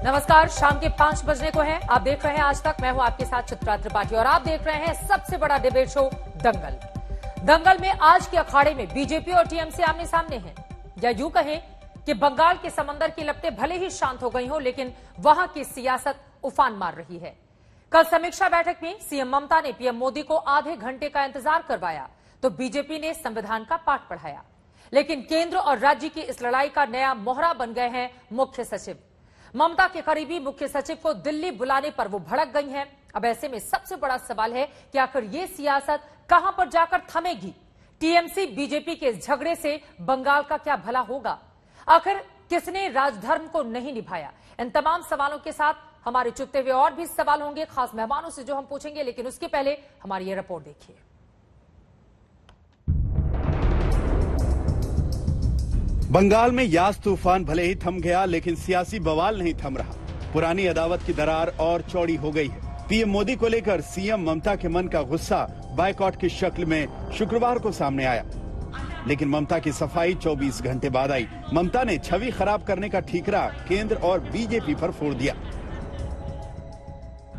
नमस्कार, शाम के 5 बजने को है। आप देख रहे हैं आज तक। मैं हूं आपके साथ चित्रा त्रिपाठी और आप देख रहे हैं सबसे बड़ा डिबेट शो दंगल। दंगल में आज के अखाड़े में बीजेपी और टीएमसी आमने सामने हैं, या यूं कहें कि बंगाल के समंदर की लपटें भले ही शांत हो गई हो, लेकिन वहां की सियासत उफान मार रही है। कल समीक्षा बैठक में सीएम ममता ने पीएम मोदी को आधे घंटे का इंतजार करवाया तो बीजेपी ने संविधान का पाठ पढ़ाया, लेकिन केंद्र और राज्य की इस लड़ाई का नया मोहरा बन गए हैं मुख्य सचिव। ममता के करीबी मुख्य सचिव को दिल्ली बुलाने पर वो भड़क गई हैं। अब ऐसे में सबसे बड़ा सवाल है कि आखिर ये सियासत कहां पर जाकर थमेगी? टीएमसी बीजेपी के इस झगड़े से बंगाल का क्या भला होगा? आखिर किसने राजधर्म को नहीं निभाया? इन तमाम सवालों के साथ हमारे चुपते हुए और भी सवाल होंगे खास मेहमानों से जो हम पूछेंगे, लेकिन उसके पहले हमारी ये रिपोर्ट देखिए। बंगाल में यास तूफान भले ही थम गया, लेकिन सियासी बवाल नहीं थम रहा। पुरानी अदावत की दरार और चौड़ी हो गई है। पीएम मोदी को लेकर सीएम ममता के मन का गुस्सा बायकॉट की शक्ल में शुक्रवार को सामने आया, लेकिन ममता की सफाई 24 घंटे बाद आई। ममता ने छवि खराब करने का ठीकरा केंद्र और बीजेपी पर फोड़ दिया।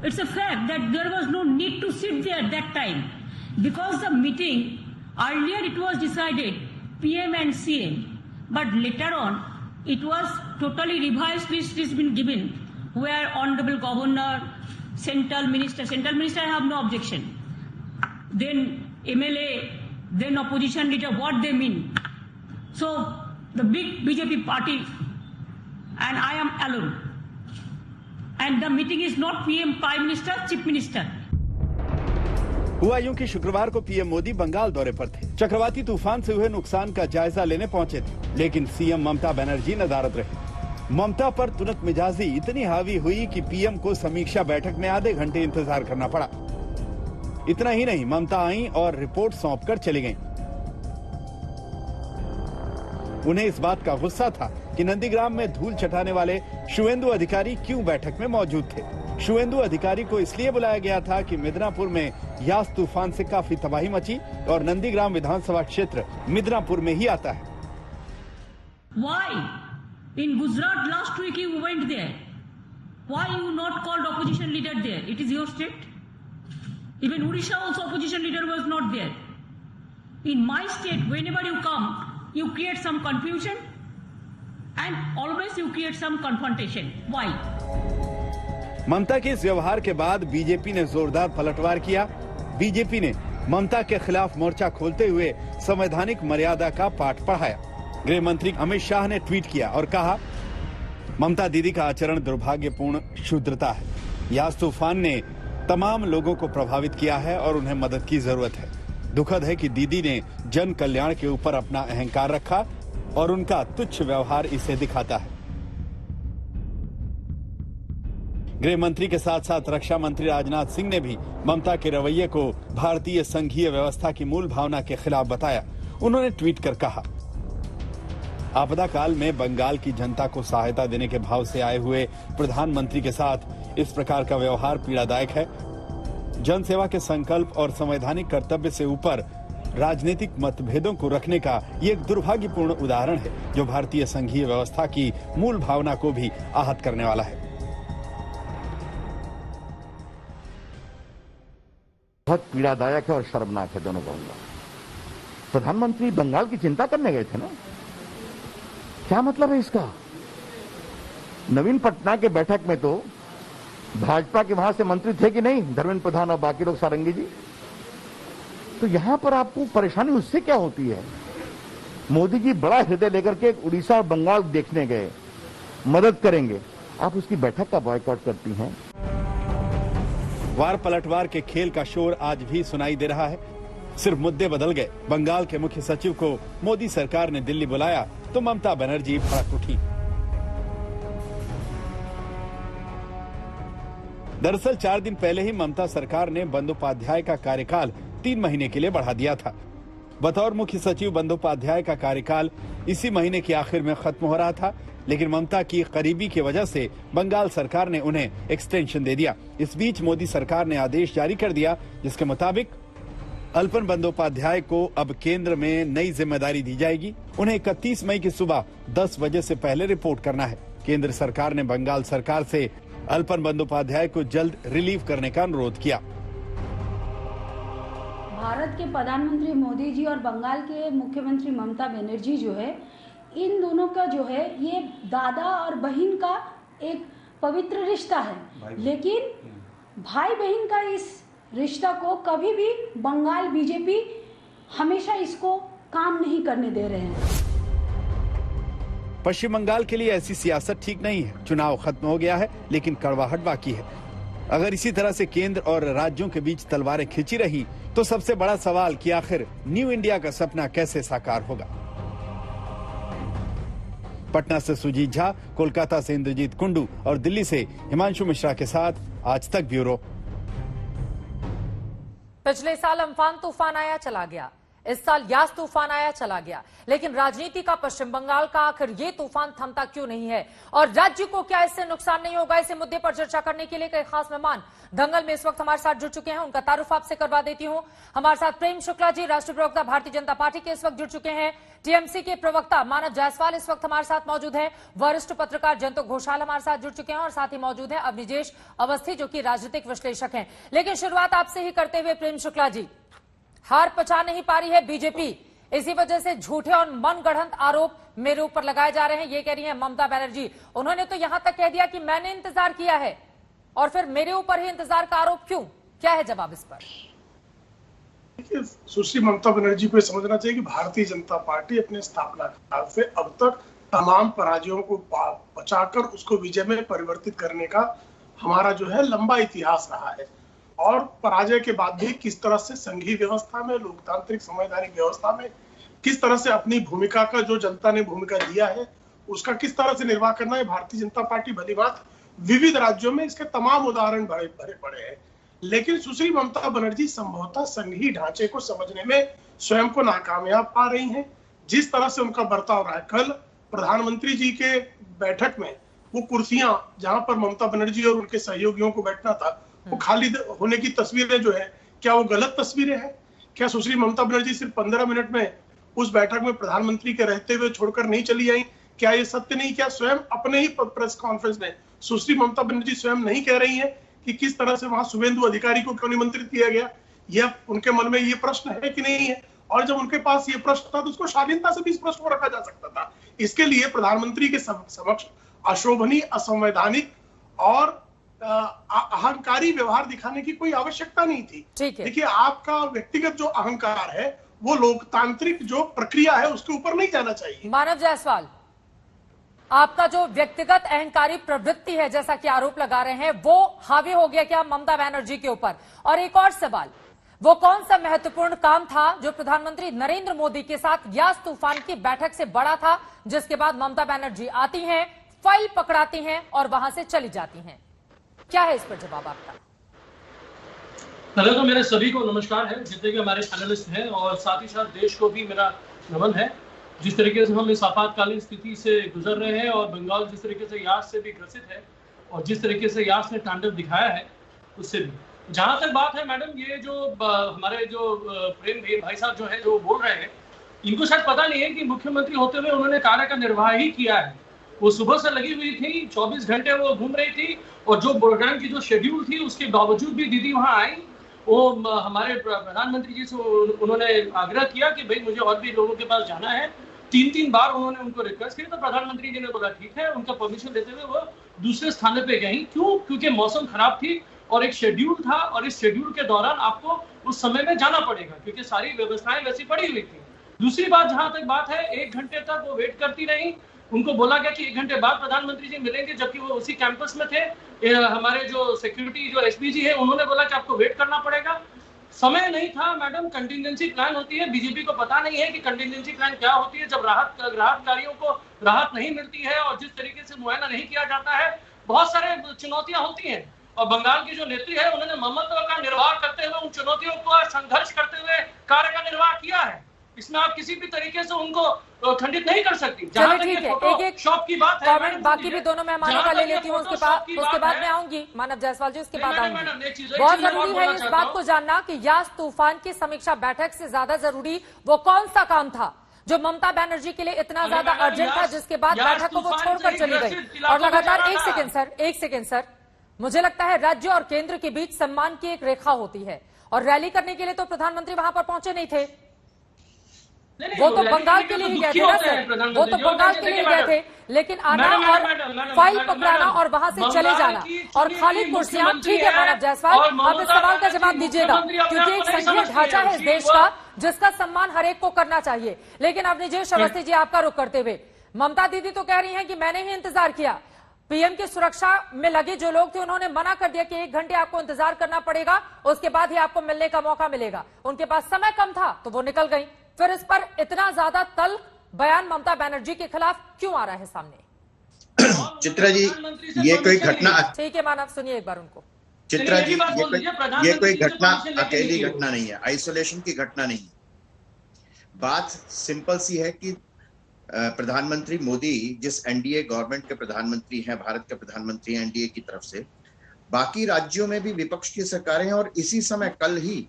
It's a fact that there was no need to sit there at that time because the meeting earlier it was decided PM and CM, but later on it was totally revised list is been given where honorable governor, central minister I have no objection, then MLA, then opposition leader, what they mean. So the big BJP party and I am alone. And the meeting is not PM, Prime Minister, Chief Minister. हुआ यूं कि शुक्रवार को PM Modi Bengal दौरे पर थे। चक्रवाती तूफान से हुए नुकसान का जायजा लेने पहुंचे थे, लेकिन सीएम ममता बनर्जी नदारद रहे। ममता पर तुनक मिजाजी इतनी हावी हुई कि पीएम को समीक्षा बैठक में आधे घंटे इंतजार करना पड़ा। इतना ही नहीं, ममता आईं और रिपोर्ट सौंपकर चली गईं। उन्हें इस बात का गुस्सा था कि नंदीग्राम में धूल चटाने वाले शुवेंदु अधिकारी क्यों बैठक में मौजूद थे। शुवेंदु अधिकारी को इसलिए बुलाया गया था कि मिदनापुर में यास तूफान से काफी तबाही मची और नंदीग्राम विधानसभा क्षेत्र मिदनापुर में ही आता है। Why? In Gujarat last week you went there. Why you not called opposition leader there? It is your state. Even Odisha also opposition leader was not there. In my state, whenever you come, you create some confusion and always you create some confrontation. Why? ममता के इस व्यवहार के बाद BJP ने जोरदार पलटवार किया। BJP ने ममता के खिलाफ मोर्चा खोलते हुए संवैधानिक मर्यादा का पाठ पढ़ाया। गृह मंत्री अमित शाह ने ट्वीट किया और कहा, ममता दीदी का आचरण दुर्भाग्यपूर्ण क्षुद्रता है। यास तूफान ने तमाम लोगों को प्रभावित किया है और उन्हें मदद की जरूरत है। दुखद है कि दीदी ने जन कल्याण के ऊपर अपना अहंकार रखा और उनका तुच्छ व्यवहार इसे दिखाता है। गृह मंत्री के साथ साथ रक्षा मंत्री राजनाथ सिंह ने भी ममता के रवैये को भारतीय संघीय व्यवस्था की मूल भावना के खिलाफ बताया। उन्होंने ट्वीट कर कहा, आपदा काल में बंगाल की जनता को सहायता देने के भाव से आए हुए प्रधानमंत्री के साथ इस प्रकार का व्यवहार पीड़ादायक है। जनसेवा के संकल्प और संवैधानिक कर्तव्य से ऊपर राजनीतिक मतभेदों को रखने का ये एक दुर्भाग्यपूर्ण उदाहरण है, जो भारतीय संघीय व्यवस्था की मूल भावना को भी आहत करने वाला है। बहुत पीड़ादायक है और शर्मनाक है, दोनों कहूंगा। प्रधानमंत्री बंगाल की चिंता करने गए थे ना, क्या मतलब है इसका? नवीन पटनायक के बैठक में तो भाजपा के वहां से मंत्री थे कि नहीं, धर्मेंद्र प्रधान और बाकी लोग, सारंगी जी। तो यहां पर आपको परेशानी उससे क्या होती है? मोदी जी बड़ा हृदय लेकर के उड़ीसा और बंगाल देखने गए, मदद करेंगे, आप उसकी बैठक का बॉयकॉट करती हैं। वार पलटवार के खेल का शोर आज भी सुनाई दे रहा है। सिर्फ मुद्दे बदल गए। बंगाल के मुख्य सचिव को मोदी सरकार ने दिल्ली बुलाया तो ममता बनर्जी भड़क उठी। दरअसल 4 दिन पहले ही ममता सरकार ने बंदोपाध्याय का कार्यकाल 3 महीने के लिए बढ़ा दिया था। बतौर मुख्य सचिव बंदोपाध्याय का कार्यकाल इसी महीने के आखिर में खत्म हो रहा था, लेकिन ममता की करीबी की वजह से बंगाल सरकार ने उन्हें एक्सटेंशन दे दिया। इस बीच मोदी सरकार ने आदेश जारी कर दिया, जिसके मुताबिक अल्पन बंदोपाध्याय को अब केंद्र में नई जिम्मेदारी दी जाएगी। उन्हें 31 मई की सुबह 10 बजे से पहले रिपोर्ट करना है। केंद्र सरकार ने बंगाल सरकार से अल्पन बंदोपाध्याय को जल्द रिलीव करने का अनुरोध किया। भारत के प्रधानमंत्री मोदी जी और बंगाल के मुख्यमंत्री ममता बनर्जी जो है, इन दोनों का जो है ये दादा और बहन का एक पवित्र रिश्ता है, लेकिन भाई बहन का इस रिश्ता को कभी भी बंगाल बीजेपी हमेशा इसको काम नहीं करने दे रहे हैं। पश्चिम बंगाल के लिए ऐसी सियासत ठीक नहीं है। चुनाव खत्म हो गया है, लेकिन कड़वाहट बाकी है। अगर इसी तरह से केंद्र और राज्यों के बीच तलवारें खिंची रही तो सबसे बड़ा सवाल कि आखिर न्यू इंडिया का सपना कैसे साकार होगा। पटना से सुजीत झा, कोलकाता से इंद्रजीत कुंडू और दिल्ली से हिमांशु मिश्रा के साथ आज तक ब्यूरो। पिछले साल अम्फान तूफान आया चला गया, इस साल यास तूफान आया चला गया, लेकिन राजनीति का पश्चिम बंगाल का आखिर ये तूफान थमता क्यों नहीं है और राज्य को क्या इससे नुकसान नहीं होगा? इसे मुद्दे पर चर्चा करने के लिए कई खास मेहमान दंगल में इस वक्त हमारे साथ जुड़ चुके हैं। उनका तारुफ आपसे करवा देती हूं। हमारे साथ प्रेम शुक्ला जी, राष्ट्रीय प्रवक्ता भारतीय जनता पार्टी के, इस वक्त जुड़ चुके हैं। टीएमसी के प्रवक्ता मानव जायसवाल इस वक्त हमारे साथ मौजूद है। वरिष्ठ पत्रकार जयंत घोषाल हमारे साथ जुड़ चुके हैं और साथ ही मौजूद है अवनिजेश अवस्थी जो कि राजनीतिक विश्लेषक हैं। लेकिन शुरुआत आपसे ही करते हुए प्रेम शुक्ला जी, हार पचा नहीं पा रही है बीजेपी, इसी वजह से झूठे और मनगढ़ंत आरोप मेरे ऊपर लगाए जा रहे हैं, ये कह रही है ममता बनर्जी। उन्होंने तो यहां तक कह दिया कि मैंने इंतजार किया है और फिर मेरे ऊपर ही इंतजार का आरोप क्यों? क्या है जवाब इस पर? देखिए, सुश्री ममता बनर्जी को समझना चाहिए कि भारतीय जनता पार्टी अपने स्थापना काल से अब तक तमाम पराजयों को बचाकर उसको विजय में परिवर्तित करने का हमारा जो है लंबा इतिहास रहा है। और पराजय के बाद भी किस तरह से संघीय व्यवस्था में, लोकतांत्रिक संवैधानिक व्यवस्था में किस तरह से अपनी भूमिका का, जो जनता ने भूमिका दिया है, उसका किस तरह से निर्वाह करना है, भारतीय जनता पार्टी भलीभांत विविध राज्यों में इसके तमाम उदाहरण भरे पड़े हैं। लेकिन सुश्री ममता बनर्जी संभवतः संघीय ढांचे को समझने में स्वयं को नाकामयाब पा रही हैं। जिस तरह से उनका बर्ताव रहा है, कल प्रधानमंत्री जी के बैठक में वो कुर्सियां जहां पर ममता बनर्जी और उनके सहयोगियों को बैठना था, वो खाली होने की तस्वीरें जो है, क्या वो गलत तस्वीरें हैं? क्या सुश्री ममता बनर्जी सिर्फ 15 मिनट में उस बैठक में प्रधानमंत्री के रहते हुए छोड़कर नहीं चली आई? क्या ये सत्य नहीं? क्या स्वयं अपने ही प्रेस कॉन्फ्रेंस में सुश्री ममता बनर्जी स्वयं नहीं कह रही है कि किस तरह से वहां शुभेंदु अधिकारी को क्यों निमंत्रित किया गया? यह उनके मन में ये प्रश्न है कि नहीं है? और जब उनके पास ये प्रश्न था तो उसको शालीनता से भी इस प्रश्न को रखा जा सकता था। इसके लिए प्रधानमंत्री के समक्ष अशोभनीय, असंवैधानिक और अहंकारी व्यवहार दिखाने की कोई आवश्यकता नहीं थी। देखिए, आपका व्यक्तिगत जो अहंकार है वो लोकतांत्रिक जो प्रक्रिया है उसके ऊपर नहीं जाना चाहिए। मानव जायसवाल, आपका जो व्यक्तिगत अहंकारी प्रवृत्ति है, जैसा कि आरोप लगा रहे हैं, वो हावी हो गया क्या ममता बनर्जी के ऊपर? और एक और सवाल, वो कौन सा महत्वपूर्ण काम था जो प्रधानमंत्री नरेंद्र मोदी के साथ यास तूफान की बैठक से बड़ा था, जिसके बाद ममता बनर्जी आती हैं, फाइल पकड़ाती हैं और वहां से चली जाती हैं? क्या है इस पर जवाब आपका? पहले तो मेरे सभी को नमस्कार है, जितने भी हमारे पैनलिस्ट हैं, और साथ ही साथ देश को भी मेरा नमन है। जिस तरीके से हम इस आपातकालीन स्थिति से गुजर रहे हैं और बंगाल जिस तरीके से यास से भी ग्रसित है और जिस तरीके से यास ने तांडव दिखाया है, उससे भी जहां तक बात है मैडम, ये जो हमारे जो प्रेम भाई साहब जो है जो बोल रहे हैं, इनको शायद पता नहीं है कि मुख्यमंत्री होते हुए उन्होंने कार्य का निर्वाह ही किया है। वो सुबह से लगी हुई थी, 24 घंटे वो घूम रही थी और जो प्रोग्राम की जो शेड्यूल थी उसके बावजूद भी दीदी वहां आई। वो हमारे प्रधानमंत्री जी से उन्होंने आग्रह किया कि भाई मुझे और भी लोगों के पास जाना है। 3 बार उन्होंने उनको रिक्वेस्ट किया तो प्रधानमंत्री जी ने बोला ठीक है, उनका परमिशन देते हुए वो दूसरे स्थान पे गई। क्यों? क्योंकि मौसम खराब थी और एक शेड्यूल था और इस शेड्यूल के दौरान आपको उस समय में जाना पड़ेगा क्योंकि सारी व्यवस्थाएं वैसी पड़ी हुई थी। दूसरी बात, जहां तक बात है, 1 घंटे तक वो वेट करती रही। उनको बोला गया कि 1 घंटे बाद प्रधानमंत्री जी मिलेंगे, जबकि वो उसी कैंपस में थे। हमारे जो सिक्योरिटी जो एसपीजी है उन्होंने बोला कि आपको वेट करना पड़ेगा। समय नहीं था मैडम, कंटिजेंसी प्लान होती है। बीजेपी को पता नहीं है कि कंटिजेंसी प्लान क्या होती है। जब राहतकारियों को राहत नहीं मिलती है और जिस तरीके से मुआयना नहीं किया जाता है, बहुत सारे चुनौतियां होती हैं। और बंगाल की जो नेत्री है उन्होंने ममता का निर्वाह करते हुए उन चुनौतियों को संघर्ष करते हुए कार्य का निर्वाह किया है। इसमें आप किसी भी तरीके से उनको खंडित नहीं कर सकती। जहां तक एक शॉप की बात है, बाकी भी दोनों मेहमानों का ले लेती हूँ, उसके बाद में आऊंगी मानव जायसवाल जी, उसके बाद आऊंगी। बहुत जरूरी है इस बात को जानना कि यास तूफान की समीक्षा बैठक से ज्यादा जरूरी वो कौन सा काम था जो ममता बनर्जी के लिए इतना ज्यादा अर्जेंट था, जिसके बाद बैठक को वो छोड़कर चली गई। और लगातार एक सेकेंड सर, मुझे लगता है राज्य और केंद्र के बीच सम्मान की एक रेखा होती है, और रैली करने के लिए तो प्रधानमंत्री वहां पर पहुंचे नहीं थे। वो तो बंगाल के लिए ही गए थे ना सर, वो तो बंगाल के लिए गए थे, लेकिन आना और फाइल पकड़ाना और वहां से चले जाना और खाली कुर्सियां, ठीक है मानव जायसवाल, आप इस सवाल का जवाब दीजिएगा, क्योंकि एक संघीय ढांचा है इस देश का जिसका सम्मान हर एक को करना चाहिए। लेकिन अब निजेश अवस्थी जी, आपका रुख करते हुए, ममता दीदी तो कह रही हैं कि मैंने ही इंतजार किया, पीएम की सुरक्षा में लगे जो लोग थे उन्होंने मना कर दिया कि 1 घंटे आपको इंतजार करना पड़ेगा, उसके बाद ही आपको मिलने का मौका मिलेगा। उनके पास समय कम था तो वो निकल गई। फिर इस पर इतना ज्यादा तल्ख बयान ममता बनर्जी के खिलाफ क्यों आ रहा है सामने? चित्रा जी, ये कोई घटना, ठीक है मानव, सुनिए एक बार उनको। चित्रा जी, ये कोई घटना अकेली घटना नहीं है, आइसोलेशन की घटना नहीं है। बात सिंपल सी है कि प्रधानमंत्री मोदी जिस एनडीए गवर्नमेंट के प्रधानमंत्री हैं, भारत के प्रधानमंत्री हैं एनडीए की तरफ से, बाकी राज्यों में भी विपक्ष की सरकारें हैं, और इसी समय कल ही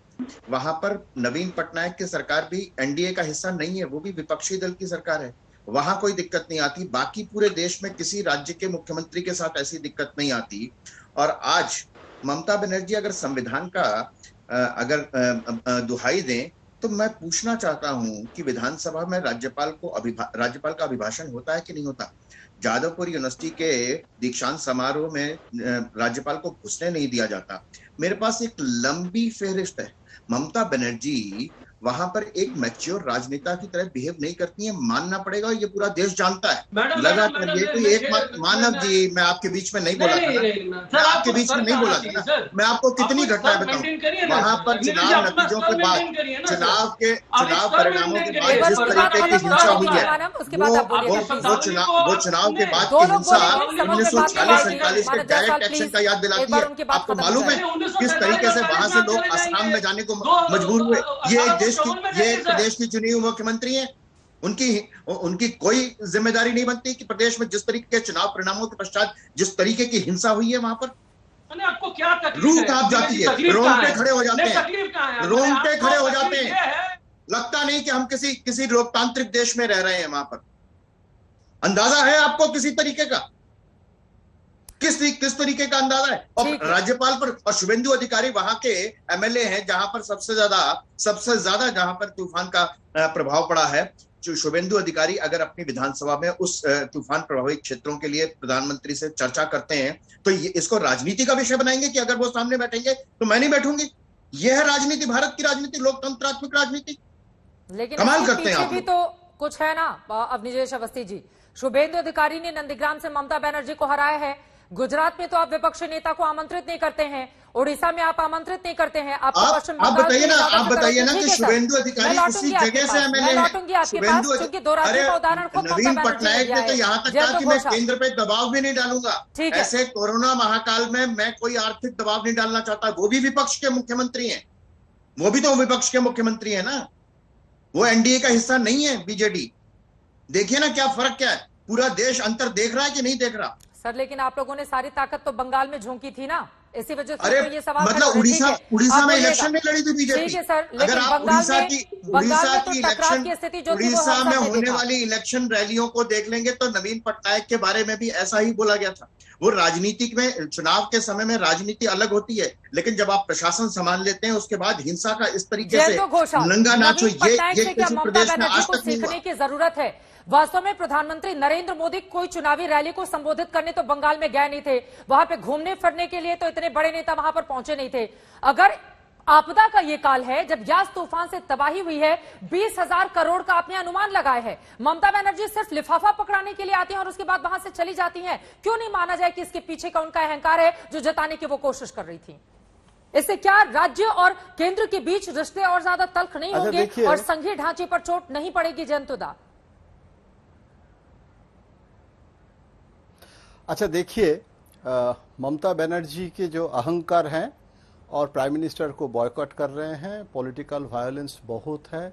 वहां पर नवीन पटनायक की सरकार भी एनडीए का हिस्सा नहीं है, वो भी विपक्षी दल की सरकार है, वहां कोई दिक्कत नहीं आती। बाकी पूरे देश में किसी राज्य के मुख्यमंत्री के साथ ऐसी दिक्कत नहीं आती। और आज ममता बनर्जी अगर संविधान का अगर दुहाई दें तो मैं पूछना चाहता हूं कि विधानसभा में राज्यपाल का अभिभाषण होता है कि नहीं होता? जादवपुर यूनिवर्सिटी के दीक्षांत समारोह में राज्यपाल को घुसने नहीं दिया जाता। मेरे पास एक लंबी फेहरिस्त है। ममता बनर्जी वहां पर एक मैच्योर राजनेता की तरह बिहेव नहीं करती है, मानना पड़ेगा, ये पूरा देश जानता है। लगातार ये कोई एक मानव जी, मैं आपके बीच में नहीं बोला था ना, मैं आपके बीच में नहीं बोला था ना, मैं आपको कितनी घटनाएं बताऊं। वहां पर चुनाव नतीजों के बाद, चुनाव परिणामों के बाद जिस तरीके की हिंसा हुई है, वो चुनाव के बाद की हिंसा 1940-47 के डायरेक्ट एक्शन का याद दिलाती है। आपको मालूम है किस तरीके से वहां से लोग असम में जाने को मजबूर हुए? ये प्रदेश की चुनी हुई मुख्यमंत्री हैं, उनकी कोई जिम्मेदारी नहीं बनती कि प्रदेश में जिस तरीके के चुनाव परिणामों के पश्चात जिस तरीके की हिंसा हुई है वहां पर आपको क्या रूह कांप जाती है, रोंगटे खड़े हो जाते हैं, रोंगटे खड़े हो जाते हैं। लगता नहीं कि हम किसी लोकतांत्रिक देश में रह रहे हैं। वहां पर अंदाजा है आपको किसी तरीके का, किस तरीके का अंदाजा है? और राज्यपाल पर, और शुभेंदु अधिकारी वहां के एमएलए हैं जहां पर सबसे ज्यादा जहां पर तूफान का प्रभाव पड़ा है। शुभेंदु अधिकारी अगर अपनी विधानसभा में उस तूफान प्रभावित क्षेत्रों के लिए प्रधानमंत्री से चर्चा करते हैं तो इसको राजनीति का विषय बनाएंगे कि अगर वो सामने बैठेंगे तो मैं नहीं बैठूंगी। यह है राजनीति, भारत की राजनीति, लोकतंत्रात्मक राजनीति। लेकिन कमाल करते हैं आप भी तो कुछ है ना। अब निजेश अवस्थी जी, शुभेंदु अधिकारी ने नंदीग्राम से ममता बनर्जी को हराया है, गुजरात में तो आप विपक्षी नेता को आमंत्रित नहीं करते हैं, ओडिशा में आप आमंत्रित नहीं करते हैं। आप बताइए ना कि शुभेंदु अधिकारी उसी जगह से एमएलए हैं। नवीन पटनायक ने तो यहाँ तक कहा कि मैं केंद्र पे दबाव भी नहीं डालूंगा। ऐसे कोरोना महाकाल में मैं कोई आर्थिक दबाव नहीं डालना चाहता। वो भी विपक्ष के मुख्यमंत्री हैं, वो भी तो विपक्ष के मुख्यमंत्री है ना, वो एनडीए का हिस्सा नहीं है बीजेडी। देखिए ना क्या फर्क क्या है, पूरा देश अंतर देख रहा है कि नहीं देख रहा? सर लेकिन आप लोगों ने सारी ताकत तो बंगाल में झोंकी थी ना, इसी वजह से अरे तो ये सवाल मतलब उड़ीसा में इलेक्शन नहीं लड़ी थी बीजेपी। ठीक है सर, लेकिन अगर आप उड़ीसा की इलेक्शन, उड़ीसा में होने वाली इलेक्शन रैलियों को देख लेंगे तो नवीन पटनायक के बारे में भी ऐसा ही बोला गया था। वो राजनीतिक में, चुनाव के समय में राजनीति अलग होती है, लेकिन जब आप प्रशासन संभाल लेते हैं उसके बाद हिंसा का इस तरीके से नंगा नाच हो, ये किसी प्रदेश में आज तक नहीं हुआ। सीखने की जरूरत है। वास्तव में प्रधानमंत्री नरेंद्र मोदी कोई चुनावी रैली को संबोधित करने तो बंगाल में गए नहीं थे, वहां पे घूमने फिरने के लिए तो इतने बड़े नेता वहां पर पहुंचे नहीं थे। अगर आपदा का ये काल है जब यास तूफान से तबाही हुई है, 20,000 करोड़ का आपने अनुमान लगाया है, ममता बनर्जी सिर्फ लिफाफा पकड़ाने के लिए आती हैं और उसके बाद वहां से चली जाती हैं। क्यों नहीं माना जाए कि इसके पीछे का उनका अहंकार है जो जताने की वो कोशिश कर रही थी? इससे क्या राज्य और केंद्र के बीच रिश्ते और ज्यादा तल्ख नहीं होंगे और संघीय ढांचे पर चोट नहीं पड़ेगी? जयंतुदा, अच्छा देखिए, ममता बनर्जी के जो अहंकार हैं और प्राइम मिनिस्टर को बॉयकॉट कर रहे हैं, पॉलिटिकल वायलेंस बहुत है,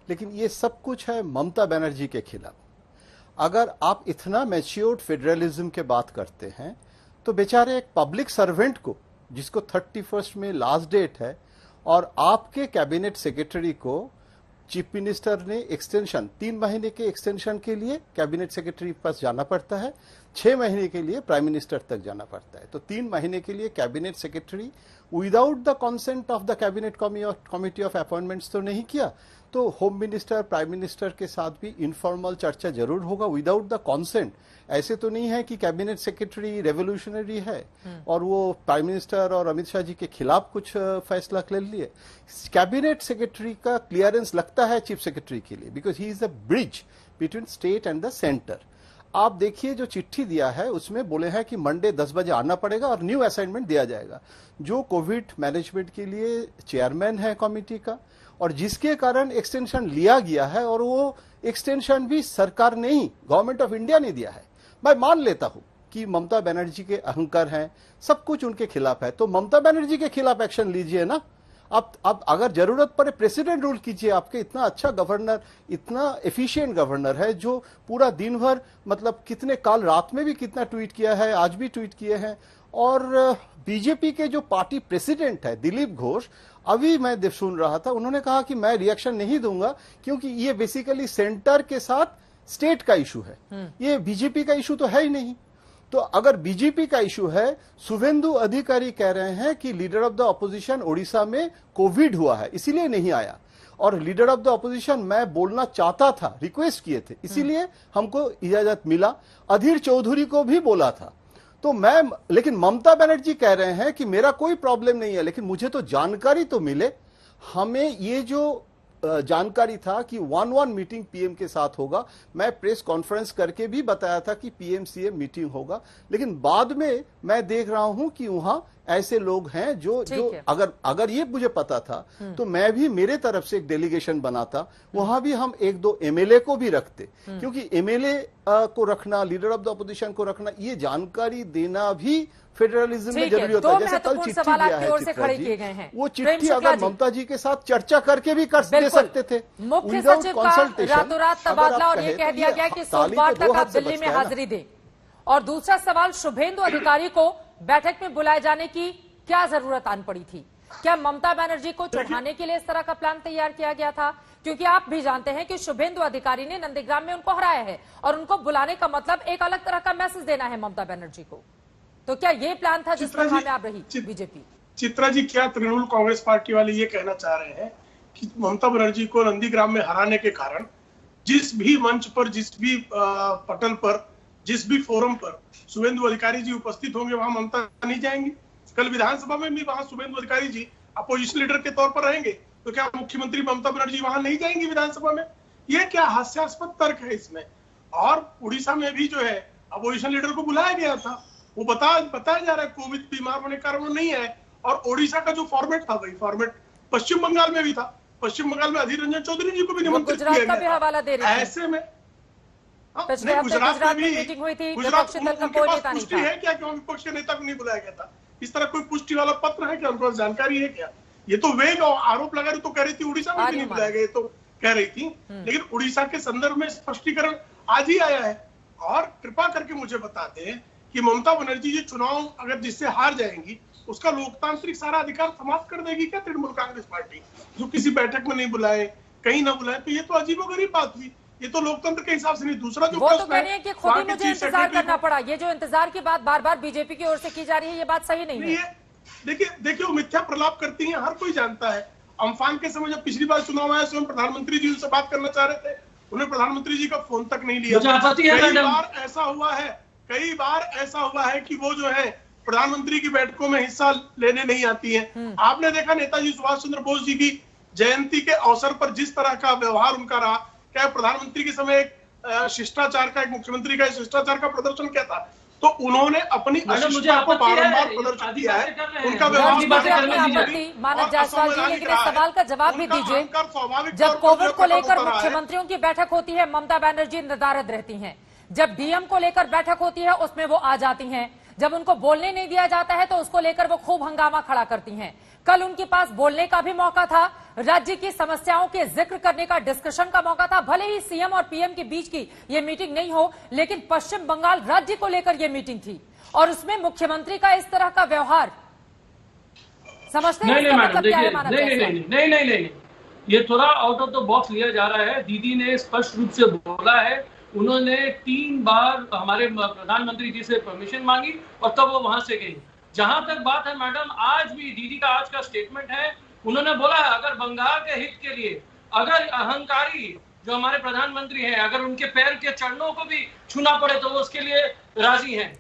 लेकिन ये सब कुछ है ममता बनर्जी के खिलाफ। अगर आप इतना मैच्योर्ड फेडरलिज्म के बात करते हैं तो बेचारे एक पब्लिक सर्वेंट को, जिसको 31 में लास्ट डेट है, और आपके कैबिनेट सेक्रेटरी को चीफ मिनिस्टर ने एक्सटेंशन 3 महीने के एक्सटेंशन के लिए कैबिनेट सेक्रेटरी के पास जाना पड़ता है, 6 महीने के लिए प्राइम मिनिस्टर तक जाना पड़ता है। तो 3 महीने के लिए cabinet secretary without the consent of the cabinet committee of appointments तो नहीं किया, तो होम मिनिस्टर प्राइम मिनिस्टर के साथ भी इनफॉर्मल चर्चा जरूर होगा विदाउट द कंसेंट। ऐसे तो नहीं है कि कैबिनेट सेक्रेटरी रेवोल्यूशनरी है और वो प्राइम मिनिस्टर और अमित शाह जी के खिलाफ कुछ फैसला ले लिए। कैबिनेट सेक्रेटरी का क्लियरेंस लगता है चीफ सेक्रेटरी के लिए, because he is the bridge between state and the centre. आप देखिए जो चिट्ठी दिया है उसमें बोले हैं कि मंडे 10 बजे आना पड़ेगा और न्यू असाइनमेंट दिया जाएगा। जो कोविड मैनेजमेंट के लिए चेयरमैन है कमिटी का और जिसके कारण एक्सटेंशन लिया गया है, और वो एक्सटेंशन भी सरकार ने ही, गवर्नमेंट ऑफ इंडिया ने दिया है। मैं मान लेता हूं कि ममता बनर्जी के अहंकार हैं, सब कुछ उनके खिलाफ है, तो ममता बनर्जी के खिलाफ एक्शन लीजिए ना। अब अगर जरूरत पड़े प्रेसिडेंट रूल कीजिए। आपके इतना अच्छा गवर्नर, इतना एफिशिएंट गवर्नर है जो पूरा दिन भर, मतलब कितने काल रात में भी कितना ट्वीट किया है, आज भी ट्वीट किए हैं। और बीजेपी के जो पार्टी प्रेसिडेंट है दिलीप घोष, अभी मैं सुन रहा था, उन्होंने कहा कि मैं रिएक्शन नहीं दूंगा क्योंकि ये बेसिकली सेंटर के साथ स्टेट का इशू है, ये बीजेपी का इशू तो है ही नहीं। तो अगर बीजेपी का इशू है, शुभेंदु अधिकारी कह रहे हैं कि leader of the opposition Odisha में कोविड हुआ है इसीलिए नहीं आया, और लीडर ऑफ द ऑपोजिशन मैं बोलना चाहता था, रिक्वेस्ट किए थे, इसीलिए हमको इजाजत मिला। अधीर चौधरी को भी बोला था। तो लेकिन ममता बनर्जी कह रहे हैं कि मेरा कोई प्रॉब्लम नहीं है, लेकिन मुझे तो जानकारी तो मिले। हमें ये जो जानकारी था कि 1-1 मीटिंग पीएम के साथ होगा, मैं प्रेस कॉन्फ्रेंस करके भी बताया था कि पीएम सीएम मीटिंग होगा, लेकिन बाद में मैं देख रहा हूं कि वहां ऐसे लोग हैं जो अगर ये मुझे पता था तो मैं भी मेरे तरफ से एक डेलीगेशन बनाता, वहां भी हम 1-2 एमएलए को भी रखते, क्योंकि एमएलए को रखना, लीडर ऑफ द अपोजिशन को रखना, ये जानकारी देना भी फेडरलिज्म में जरूरी होता है। जैसे कल चिट्ठी दिया है चित्रा जी, वो चिट्ठी अगर ममता जी के साथ चर्चा करके भी कर दे सकते थे। मुख्य सचिव का रातों रात तबादला और ये कह दिया गया कि सोमवार तक आप दिल्ली में हाजिरी दें। और दूसरा सवाल, शुभेंदु अधिकारी को बैठक में बुलाए जाने की क्या जरूरत आन पड़ी थी? क्या ममता बनर्जी को चढ़ाने के लिए इस तरह का प्लान तैयार किया गया था? क्योंकि आप भी जानते हैं कि शुभेंदु अधिकारी ने नंदीग्राम में उनको हराया है और उनको बुलाने का मतलब एक अलग तरह का मैसेज देना है ममता बनर्जी को। तो क्या ये प्लान था जिस पर कामयाब रही बीजेपी? चित्रा जी, क्या तृणमूल कांग्रेस पार्टी वाले ये कहना चाह रहे हैं कि ममता बनर्जी को नंदीग्राम में हराने के कारण जिस भी मंच पर, जिस भी पटल पर, जिस भी फोरम पर शुभेंदु अधिकारी जी उपस्थित होंगे वहां ममता नहीं जाएंगी? कल विधानसभा में भी वहां शुभेंदु अधिकारी जी अपोजिशन लीडर के तौर पर रहेंगे, तो क्या मुख्यमंत्री ममता बनर्जी वहां नहीं जाएंगी विधानसभा में? यह क्या हास्यास्पद तर्क है इसमें। और उड़ीसा में भी जो है अपोजिशन लीडर को बुलाया गया था, वो बताया जा रहा है कोविड बीमार होने के कारण वो नहीं है। और ओडिशा का जो फॉर्मेट था वही फॉर्मेट पश्चिम बंगाल में भी था। पश्चिम बंगाल में अधीर रंजन चौधरी जी को भी निमंत्रित किया गया। ऐसे में गुजरात में भी मीटिंग हुई थी, विपक्षी दल का कोई नेता नहीं था। है क्या कि विपक्ष के नेता को नहीं बुलाया गया था? इस तरह कोई पुष्टि वाला पत्र है क्या? उनको जानकारी है क्या? ये तो वे आरोप लगा रही, तो कह रही थी उड़ीसा में भी नहीं बुलाया गया, तो कह रही थी, लेकिन उड़ीसा के संदर्भ में स्पष्टीकरण आज ही आया है। और कृपा करके मुझे बता दें कि ममता बनर्जी जी चुनाव अगर जिससे हार जाएंगी, उसका लोकतांत्रिक सारा अधिकार समाप्त कर देगी क्या तृणमूल कांग्रेस पार्टी, जो किसी बैठक में नहीं बुलाए, कहीं ना बुलाए? तो ये तो अजीबोगरीब बात हुई। ये तो लोकतंत्र के हिसाब से नहीं। दूसरा जो वो तो कह रही है कि खुद ही मुझे इंतजार करना पड़ा, ये जो इंतजार की बात बार बार बीजेपी की ओर से की जा रही है, ये बात सही नहीं है। देखिए वो मिथ्या प्रलाप करती हैं, हर कोई जानता है। अम्फान के समय जब पिछली बार चुनाव आया, स्वयं प्रधानमंत्री जी उनसे बात करना चाह रहे थे, उन्हें प्रधानमंत्री जी का फोन तक नहीं लिया। कई बार ऐसा हुआ है कि वो जो है प्रधानमंत्री की बैठकों में हिस्सा लेने नहीं आती है। आपने देखा नेताजी सुभाष चंद्र बोस जी की जयंती के अवसर पर जिस तरह का व्यवहार उनका रहा, क्या प्रधानमंत्री के समय एक शिष्टाचार का, एक मुख्यमंत्री का शिष्टाचार का प्रदर्शन क्या था? तो उन्होंने अपनी अशिष्टता को बारंबार प्रदर्शित किया है। उनका व्यवहार मानव जायसवाल जी, लेकिन इस सवाल का जवाब भी दीजिए। जब कोविड को लेकर मुख्यमंत्रियों की बैठक होती है, ममता बनर्जी नदारद रहती हैं। जब डीएम को लेकर बैठक होती है, उसमें वो आ जाती हैं। जब उनको बोलने नहीं दिया जाता है तो उसको लेकर वो खूब हंगामा खड़ा करती हैं। कल उनके पास बोलने का भी मौका था, राज्य की समस्याओं के जिक्र करने का, डिस्कशन का मौका था। भले ही सीएम और पीएम के बीच की ये मीटिंग नहीं हो, लेकिन पश्चिम बंगाल राज्य को लेकर ये मीटिंग थी और उसमें मुख्यमंत्री का इस तरह का व्यवहार समझते हैं? नहीं, ये थोड़ा आउट ऑफ द बॉक्स लिया जा रहा है। दीदी ने स्पष्ट रूप से बोला है, उन्होंने 3 बार हमारे प्रधानमंत्री जी से परमिशन मांगी और तब वो वहां से गई। जहां तक बात है मैडम, आज भी दीदी का आज का स्टेटमेंट है, उन्होंने बोला है अगर बंगाल के हित के लिए, अगर अहंकारी जो हमारे प्रधानमंत्री हैं, अगर उनके पैर के चरणों को भी छूना पड़े तो वो उसके लिए राजी हैं,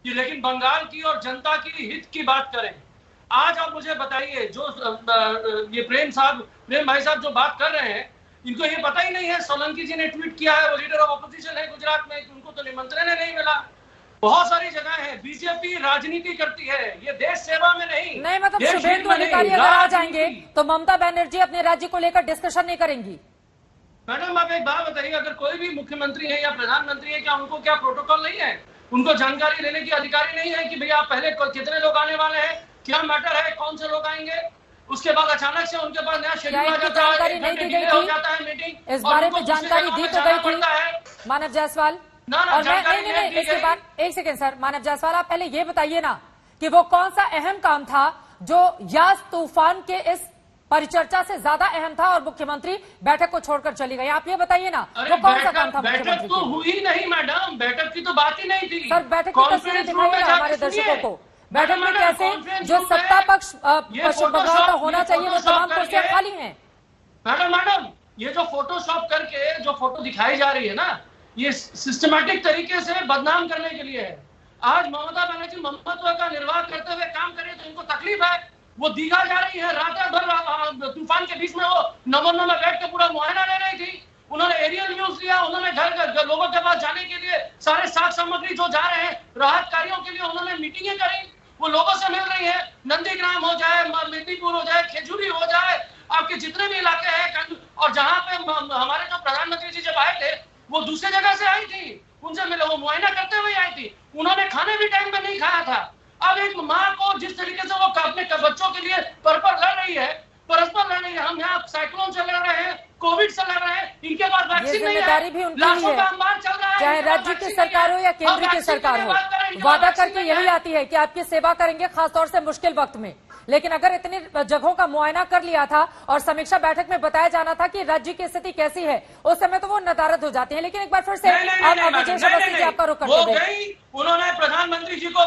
कि लेकिन बंगाल की और जनता की हित की बात करें। आज आप मुझे बताइए, जो ये प्रेम भाई साहब जो बात कर रहे हैं, इनको ये पता ही नहीं है, सोलंकी जी ने ट्वीट किया है, वो लीडर ऑफ ऑपोजिशन है गुजरात में, उनको तो निमंत्रण नहीं मिला। बहुत सारी जगह है, बीजेपी राजनीति करती है, ये देश सेवा में नहीं। मतलब शुभेंदु अधिकारी अगर आ जाएंगे तो ममता बनर्जी अपने राज्य को लेकर डिस्कशन नहीं करेंगी। मैडम आप एक बात बताइए, अगर कोई भी मुख्यमंत्री है या प्रधानमंत्री है, क्या उनको क्या प्रोटोकॉल नहीं है? उनको जानकारी लेने की अधिकारी नहीं है कि भैया आप पहले कितने लोग आने वाले हैं, क्या मैटर है, कौन से लोग आएंगे? उसके बाद अचानक से उनके पास नया शेड्यूल आ जाता है, जानकारी नहीं दी गई थी, इस बारे में जानकारी दी तो गई थी मानव जायसवाल। और नहीं, इसके बाद एक सेकेंड सर, मानव जायसवाल आप पहले ये बताइए ना कि वो कौन सा अहम काम था जो यास तूफान के इस परिचर्चा से ज्यादा अहम था और मुख्यमंत्री बैठक को छोड़कर चली गई। आप ये बताइए ना वो कौन सा काम था? बैठक तो हुई नहीं मैडम, बैठक की तो बात ही नहीं थी। सर बैठक की तस्वीरें दिखाइए ना हमारे दर्शकों को। बैठक में कैसे जो सत्ता पक्ष पश्चिम बंगाल का होना चाहिए वो तमाम कुर्सियां खाली हैं। मैडम ये जो फोटोशॉप करके जो फोटो दिखाई जा रही है ना, ये सिस्टमैटिक तरीके से बदनाम करने के लिए है। आज ममता बनर्जी ममत्व का निर्वाह करते हुए काम कर रही है तो इनको तकलीफ है, वो दीघा जा रही है, रात भर तूफान के बीच में वो नमूना में बैठ के पूरा मुआयना ले रही थी। उन्होंने एरियल न्यूज लिया, उन्होंने घर लोगों के पास जाने के लिए सारे साग सामग्री जो जा रहे हैं राहत कार्यों के लिए उन्होंने मीटिंगें करी, वो लोगों से मिल रही है। नंदीग्राम हो जाए, मेदिनीपुर हो जाए, खेजूरी हो जाए, आपके जितने भी इलाके हैं, और जहां पे हमारे जो प्रधानमंत्री जी जब आए थे वो दूसरी जगह से आई थी, उनसे मिले, वो मुआयना करते हुए आई थी। उन्होंने खाने भी टाइम पे नहीं खाया था। अब एक माँ को जिस तरीके से वो अपने बच्चों के लिए परस्पर लड़ रही है, हम यहाँ साइक्लोन से लड़ रहे हैं, कोविड से लड़ रहे हैं, इनके पास वैक्सीन नहीं है, भी उनकी लाखों है। का अंबार चल रहा है, चाहे राज्य की सरकार हो या केंद्र की सरकार हो, वादा करके यही आती है कि आपकी सेवा करेंगे, खासतौर से मुश्किल वक्त में। लेकिन अगर इतनी जगहों का मुआयना कर लिया था और समीक्षा बैठक में बताया जाना था कि राज्य की स्थिति कैसी है, उस समय तो वो नदारद हो जाती है। लेकिन एक बार फिर से आपका रुख करते हैं। उन्होंने प्रधानमंत्री जी को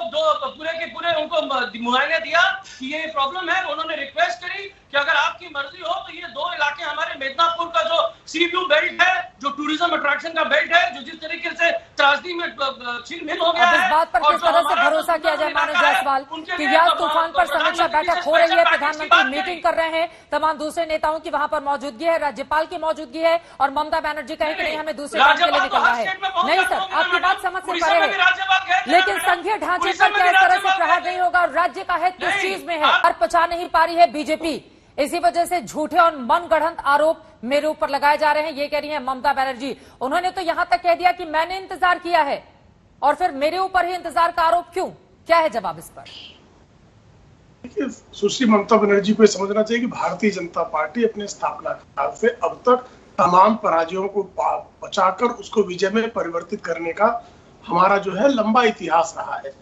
पूरे के पूरे उनको मुआयना दिया कि ये प्रॉब्लम है। उन्होंने रिक्वेस्ट करी कि अगर आपकी मर्जी हो तो ये 2 इलाके हमारे मेदिनीपुर का जो सी व्यू बेल्ट है, जो टूरिज्म अट्रैक्शन का बेल्ट है, जो जिस तरीके से त्रासदी में छिलमिल हो गया है, इस बात पर किस तरह से भरोसा किया जाए मानव जायसवाल कि यास तूफान पर समीक्षा बैठक हो रही है, प्रधानमंत्री मीटिंग कर रहे हैं, तमाम दूसरे नेताओं की वहां पर मौजूदगी है, राज्यपाल की मौजूदगी है और ममता बनर्जी कहें कि नहीं हमें दूसरे काम के लिए निकलना है। नहीं सर, आपकी बात समझ से परे है, लेकिन संघीय ढांचे पर क्या इस तरह से प्रहार नहीं होगा? राज्य का हित किस चीज में है? और पचा नहीं पा रही है बीजेपी, इसी वजह से झूठे और मनगढ़ंत आरोप मेरे ऊपर लगाए जा रहे हैं, ये कह रही है ममता बनर्जी। उन्होंने तो यहां तक कह दिया कि मैंने इंतजार किया है और फिर मेरे ऊपर ही इंतजार का आरोप क्यों? क्या है जवाब इस पर? देखिए, सुश्री ममता बनर्जी को समझना चाहिए कि भारतीय जनता पार्टी अपने स्थापना काल से अब तक तमाम पराजयों को बचाकर उसको विजय में परिवर्तित करने का हमारा जो है लंबा इतिहास रहा है।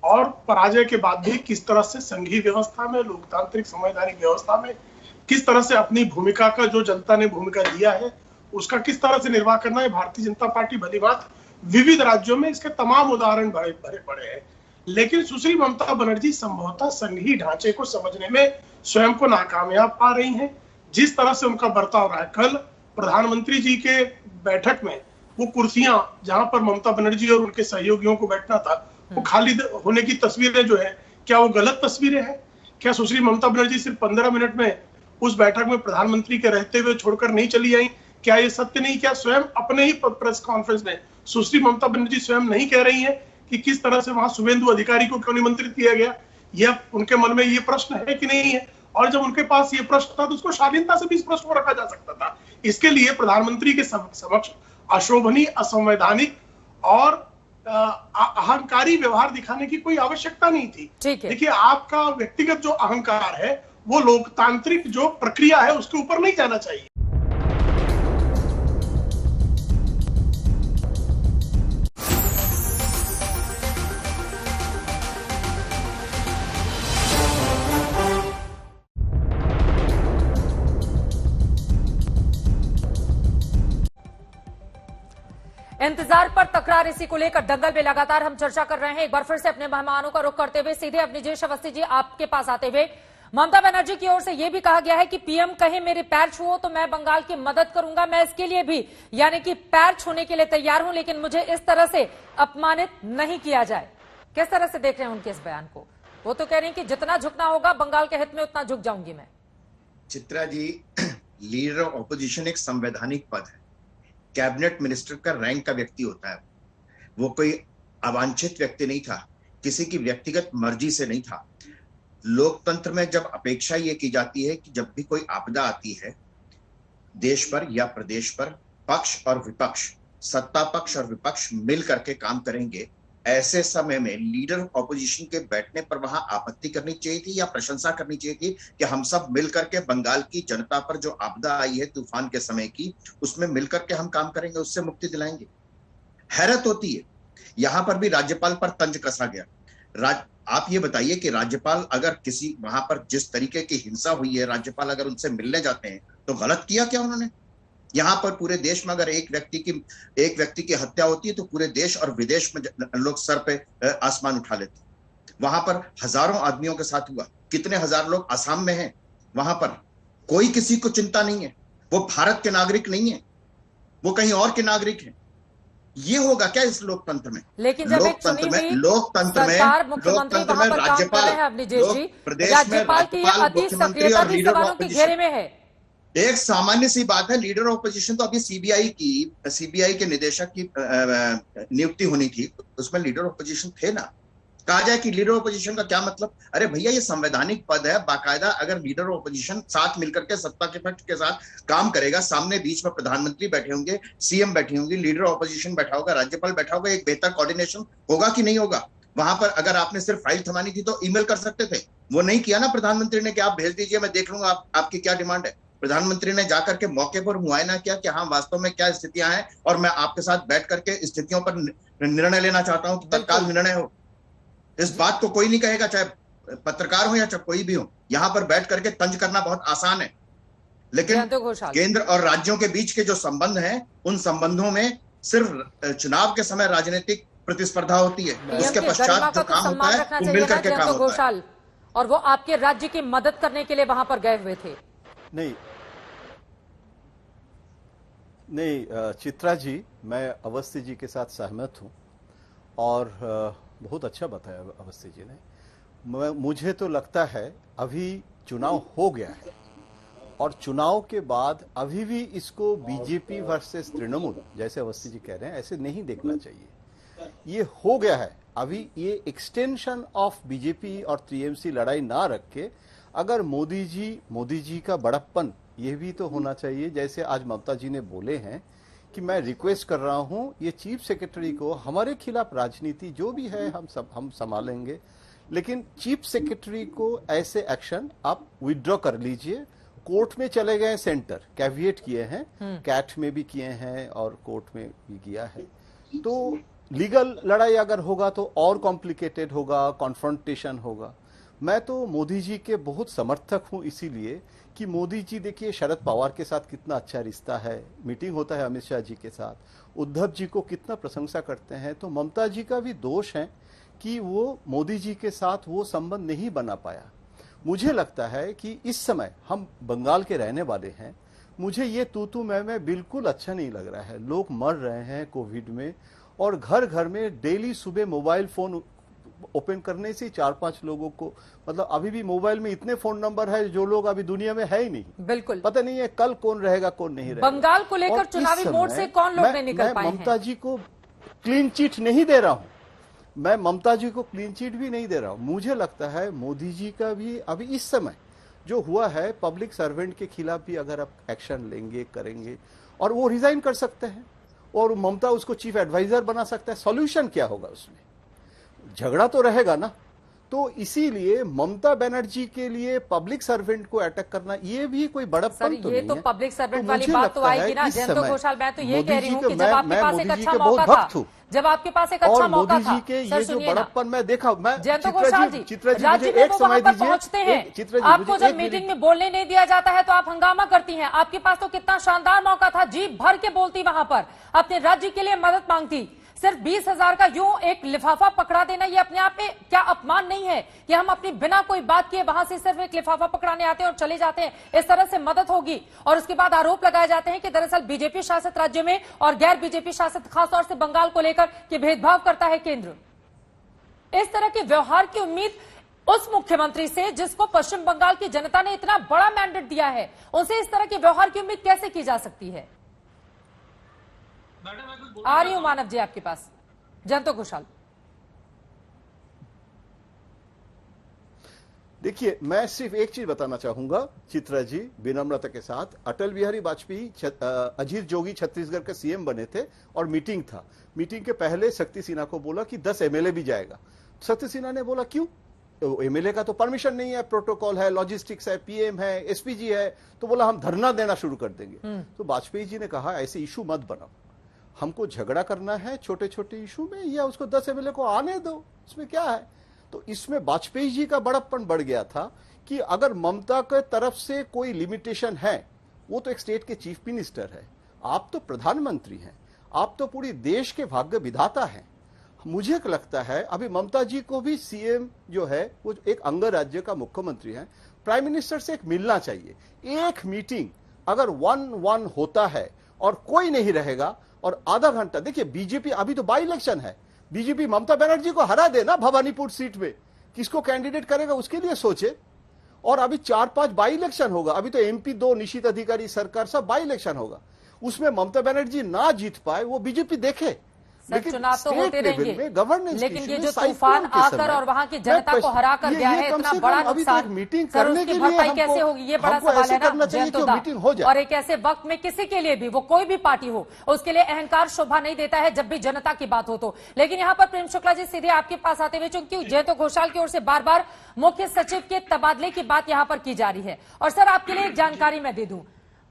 और पराजय के बाद भी किस तरह से संघीय व्यवस्था में, लोकतांत्रिक संवैधानिक व्यवस्था में किस तरह से अपनी भूमिका का, जो जनता ने भूमिका दिया है उसका किस तरह से निर्वाह करना है, भारतीय जनता पार्टी भलीभांत विविध राज्यों में इसके तमाम उदाहरण भरे पड़े हैं। लेकिन सुश्री ममता बनर्जी संभवतः संघीय ढांचे को समझने में स्वयं को नाकामयाब पा रही हैं। जिस तरह से उनका बर्ताव रहा है, कल प्रधानमंत्री जी के बैठक में वो कुर्सियां जहां पर ममता बनर्जी और उनके सहयोगियों को बैठना था वो खाली होने की तस्वीरें जो है, क्या वो गलत तस्वीरें हैं? क्या सुश्री ममता बनर्जी सिर्फ 15 मिनट में उस बैठक में प्रधानमंत्री के रहते हुए छोड़कर नहीं चली आई? क्या ये सत्य नहीं? क्या स्वयं अपने ही प्रेस कॉन्फ्रेंस में सुश्री ममता बनर्जी स्वयं नहीं कह रही है कि किस तरह से वहां शुभेंदु अधिकारी को क्यों निमंत्रित किया गया? यह उनके मन में ये प्रश्न है कि नहीं है? और जब उनके पास ये प्रश्न था तो उसको शालीनता से भी इस प्रश्न को रखा जा सकता था। इसके लिए प्रधानमंत्री के समक्ष अशोभनीय, असंवैधानिक और अहंकारी व्यवहार दिखाने की कोई आवश्यकता नहीं थी। देखिए, आपका व्यक्तिगत जो अहंकार है वो लोकतांत्रिक जो प्रक्रिया है उसके ऊपर नहीं जाना चाहिए। इंतजार पर तकरार, इसी को लेकर दंगल में लगातार हम चर्चा कर रहे हैं। एक बार फिर से अपने मेहमानों का रुख करते हुए सीधे अवनीश अवस्थी जी आपके पास आते हुए, ममता बनर्जी की ओर से यह भी कहा गया है कि पीएम कहे मेरे पैर छुओ तो मैं बंगाल की मदद करूंगा, मैं इसके लिए भी यानी कि पैर छूने के लिए तैयार हूं, लेकिन मुझे इस तरह से अपमानित नहीं किया जाए। किस तरह से देख रहे हैं उनके इस बयान को? वो तो कह रहे हैं कि जितना झुकना होगा बंगाल के हित में उतना झुक जाऊंगी मैं। Chitra ji, leader of opposition एक संवैधानिक पद है। कैबिनेट मिनिस्टर का रैंक का व्यक्ति होता है। वो कोई अवांछित व्यक्ति नहीं था, किसी की व्यक्तिगत मर्जी से नहीं था। लोकतंत्र में जब अपेक्षा ये की जाती है कि जब भी कोई आपदा आती है देश पर या प्रदेश पर, पक्ष और विपक्ष, सत्ता पक्ष और विपक्ष मिल करके काम करेंगे। ऐसे समय में लीडर ऑपोजिशन के बैठने पर वहां आपत्ति करनी चाहिए थी या प्रशंसा करनी चाहिए थी कि हम सब मिलकर के बंगाल की जनता पर जो आपदा आई है तूफान के समय की, उसमें मिलकर के हम काम करेंगे, उससे मुक्ति दिलाएंगे। हैरत होती है, यहां पर भी राज्यपाल पर तंज कसा गया। आप ये बताइए कि राज्यपाल अगर किसी वहां पर जिस तरीके की हिंसा हुई है, राज्यपाल अगर उनसे मिलने जाते हैं तो गलत किया क्या उन्होंने? यहाँ पर पूरे देश में अगर एक व्यक्ति की हत्या होती है तो पूरे देश और विदेश में लोग सर पे आसमान उठा लेते। वहां पर हजारों आदमियों के साथ हुआ, कितने हजार लोग असम में हैं, वहां पर कोई किसी को चिंता नहीं है। वो भारत के नागरिक नहीं है, वो कहीं और के नागरिक हैं। ये होगा क्या इस लोकतंत्र में? लेकिन जब एक चुनी हुई सरकार, मुख्यमंत्री वहां पर काम कर रहे हैं अवनीश जी, राज्यपाल की अति सक्रियता भी सवालों के घेरे में है। एक सामान्य सी बात है, लीडर ऑफ ऑपोजिशन तो अभी सीबीआई के निदेशक की नियुक्ति होनी थी, उसमें लीडर ऑफ ऑपोजिशन थे ना। कहा जाए कि लीडर ऑफ ऑपोजिशन का क्या मतलब? अरे भैया, ये संवैधानिक पद है। बाकायदा अगर लीडर ऑफ ऑपोजिशन साथ मिलकर के सत्ता के पक्ष के साथ काम करेगा, सामने बीच में प्रधानमंत्री बैठे होंगे, सीएम बैठे होंगे, लीडर ऑफ ऑपोजिशन बैठा होगा, राज्यपाल बैठा होगा, एक बेहतर कोऑर्डिनेशन होगा कि नहीं होगा? वहां पर अगर आपने सिर्फ फाइल थमानी थी तो ईमेल कर सकते थे, वो नहीं किया ना प्रधानमंत्री ने कि आप भेज दीजिए, मैं देख लूंगा आपकी क्या डिमांड है। प्रधानमंत्री ने जाकर के मौके पर मुआयना किया कि हाँ वास्तव में क्या स्थितियां हैं और मैं आपके साथ बैठ करके स्थितियों पर निर्णय लेना चाहता हूं, तत्काल निर्णय हो। इस बात को कोई नहीं कहेगा, चाहे पत्रकार हो या चाहे कोई भी हो। यहां पर बैठ करके तंज करना बहुत आसान है, लेकिन केंद्र और राज्यों के बीच के जो संबंध हैं, उन संबंधों में सिर्फ चुनाव के समय राजनीतिक प्रतिस्पर्धा होती है, उसके पश्चात जो काम होता है वो मिलकर के काम होता है। और वो आपके राज्य की मदद करने के लिए वहां पर गए हुए थे। नहीं चित्रा जी, मैं अवस्थी जी के साथ सहमत हूं और बहुत अच्छा बताया अवस्थी जी ने। मुझे तो लगता है अभी चुनाव हो गया है और चुनाव के बाद अभी भी इसको बीजेपी वर्सेस तृणमूल, जैसे अवस्थी जी कह रहे हैं, ऐसे नहीं देखना चाहिए। ये हो गया है, अभी ये एक्सटेंशन ऑफ बीजेपी और टीएमसी लड़ाई ना रख के अगर मोदी जी का बड़प्पन ये भी तो होना चाहिए। जैसे आज ममता जी ने बोले हैं कि मैं रिक्वेस्ट कर रहा हूं ये चीफ सेक्रेटरी को, हमारे खिलाफ राजनीति जो भी है हम संभालेंगे, लेकिन चीफ सेक्रेटरी को ऐसे एक्शन आप विड्रॉ कर लीजिए। कोर्ट में चले गए, सेंटर कैविएट किए हैं, कैट में भी किए हैं और कोर्ट में भी किया है। तो लीगल लड़ाई अगर होगा तो और कॉम्प्लिकेटेड होगा, कॉन्फ्रंटेशन होगा। मैं तो मोदी जी के बहुत समर्थक हूं, इसीलिए कि मोदी जी देखिए शरद पवार के साथ कितना अच्छा रिश्ता है, मीटिंग होता है अमित शाह जी के साथ, उद्धव जी को कितना प्रशंसा करते हैं। तो ममता जी का भी दोष है कि वो मोदी जी के साथ वो संबंध नहीं बना पाया। मुझे लगता है कि इस समय हम बंगाल के रहने वाले हैं, मुझे ये तू मैं बिल्कुल अच्छा नहीं लग रहा है। लोग मर रहे हैं कोविड में और घर घर में डेली सुबह मोबाइल फोन ओपन करने से 4-5 लोगों को, मतलब अभी भी मोबाइल में इतने फोन नंबर है जो लोग अभी दुनिया में है ही नहीं। बिल्कुल पता नहीं है कल कौन रहेगा कौन नहीं रहेगा। बंगाल को लेकर चुनावी मोड से कौन लोग नहीं निकल पाए हैं। ममता जी को क्लीन चिट नहीं दे रहा हूं, मैं ममता जी को क्लीन चिट भी नहीं दे रहा हूं। मुझे लगता है मोदी जी का भी अभी इस समय जो हुआ है, पब्लिक सर्वेंट के खिलाफ भी अगर आप एक्शन लेंगे, करेंगे, और वो रिजाइन कर सकते हैं और ममता उसको चीफ एडवाइजर बना सकता है। सॉल्यूशन क्या होगा उसमें? झगड़ा तो रहेगा ना, तो इसीलिए ममता बनर्जी के लिए पब्लिक सर्वेंट को अटैक करना ये भी कोई बड़प्पन तो नहीं है। पब्लिक सर्वेंट तो वाली मुझे बात तो लगता है आएगी ना इस जयंत समय घोषाल। मैं तो ये कह रही हूँ कि जब मैं आपके पास एक मोदी जी अच्छा के बहुत मौका भक्त था, हूँ। जब आपके पास एक अच्छा और मौका मोदी था, जी के सर ये जो सुनिए ना, बड़प्पन मैं देखा, मैं जयंत घोषाल जी, चित्रा जी राज्य मुझे में एक वो समय वहां पर दीजिए, पहुंचते हैं, चित्रा जी आपको मुझे जब एक मीटिंग मिनट। में बोलने नहीं दिया जाता है तो आप हंगामा करती हैं। आपके पास तो कितना शानदार मौका था, जीप भर के बोलती वहां पर, अपने राज्य के लिए मदद मांगती। सिर्फ 20,000 का यूं एक लिफाफा पकड़ा देना ये अपने आप में क्या अपमान नहीं है कि हम अपनी बिना कोई बात किए वहां से सिर्फ एक लिफाफा पकड़ाने आते हैं और चले जाते हैं, इस तरह से मदद होगी? और उसके बाद आरोप लगाए जाते हैं कि दरअसल बीजेपी शासित राज्य में और गैर बीजेपी शासित खासतौर से बंगाल को लेकर कि भेदभाव करता है केंद्र। इस तरह के व्यवहार की उम्मीद उस मुख्यमंत्री से जिसको पश्चिम बंगाल की जनता ने इतना बड़ा मैंडेट दिया है, उनसे इस तरह के व्यवहार की उम्मीद कैसे की जा सकती है? आ रही हूं मानव जी आपके पास। जयंत घोषाल, देखिए, मैं सिर्फ एक चीज बताना चाहूंगा चित्रा जी, विनम्रता के साथ। अटल बिहारी वाजपेयी अजीत जोगी छत्तीसगढ़ के सीएम बने थे और मीटिंग था। मीटिंग के पहले शक्ति सिन्हा को बोला कि 10 एमएलए भी जाएगा। शक्ति सिन्हा ने बोला क्यों, एमएलए का तो परमिशन नहीं है, प्रोटोकॉल है, लॉजिस्टिक्स है, पीएम है, एसपीजी है, तो बोला हम धरना देना शुरू कर देंगे। तो वाजपेयी जी ने कहा ऐसे इशू मत बनाओ, हमको झगड़ा करना है छोटे छोटे इशू में, या उसको 10 एमएलए को आने दो, इसमें क्या है। तो इसमें वाजपेयी जी का बड़प्पन बढ़ गया था कि अगर ममता के तरफ से कोई लिमिटेशन है, वो तो एक स्टेट के चीफ मिनिस्टर है, आप तो प्रधानमंत्री हैं, आप तो पूरी देश के भाग्य विधाता हैं। मुझे लगता है अभी ममता जी को भी सीएम जो है वो एक अंग राज्य का मुख्यमंत्री है, प्राइम मिनिस्टर से एक मिलना चाहिए। एक मीटिंग अगर 1-1 होता है और कोई नहीं रहेगा और आधा घंटा, देखिए बीजेपी अभी तो बाई इलेक्शन है, बीजेपी ममता बनर्जी को हरा देना भवानीपुर सीट में, किसको कैंडिडेट करेगा उसके लिए सोचे। और अभी 4-5 बाई इलेक्शन होगा, अभी तो एमपी 2 निश्चित अधिकारी सरकार सब बाई इलेक्शन होगा, उसमें ममता बनर्जी ना जीत पाए वो बीजेपी देखे। लेकिन चुनाव तो होते रहेंगे, लेकिन ये जो साइक्लोन तूफान के आकर समय और वहां की जनता को हरा कर गया है, इतना बड़ा नुकसान, मीटिंग सर करने उसकी के भरपाई लिए कैसे होगी, ये बड़ा सवाल है ना मीटिंग हो जाए। और एक ऐसे वक्त में किसी के लिए भी, वो कोई भी पार्टी हो, उसके लिए अहंकार शोभा नहीं देता है जब भी जनता की बात हो तो। लेकिन यहाँ पर प्रेम शुक्ला जी सीधे आपके पास आते हुए, चूंकि जयंत घोषाल की ओर से बार बार मुख्य सचिव के तबादले की बात यहाँ पर की जा रही है, और सर आपके लिए एक जानकारी मैं दे दूं,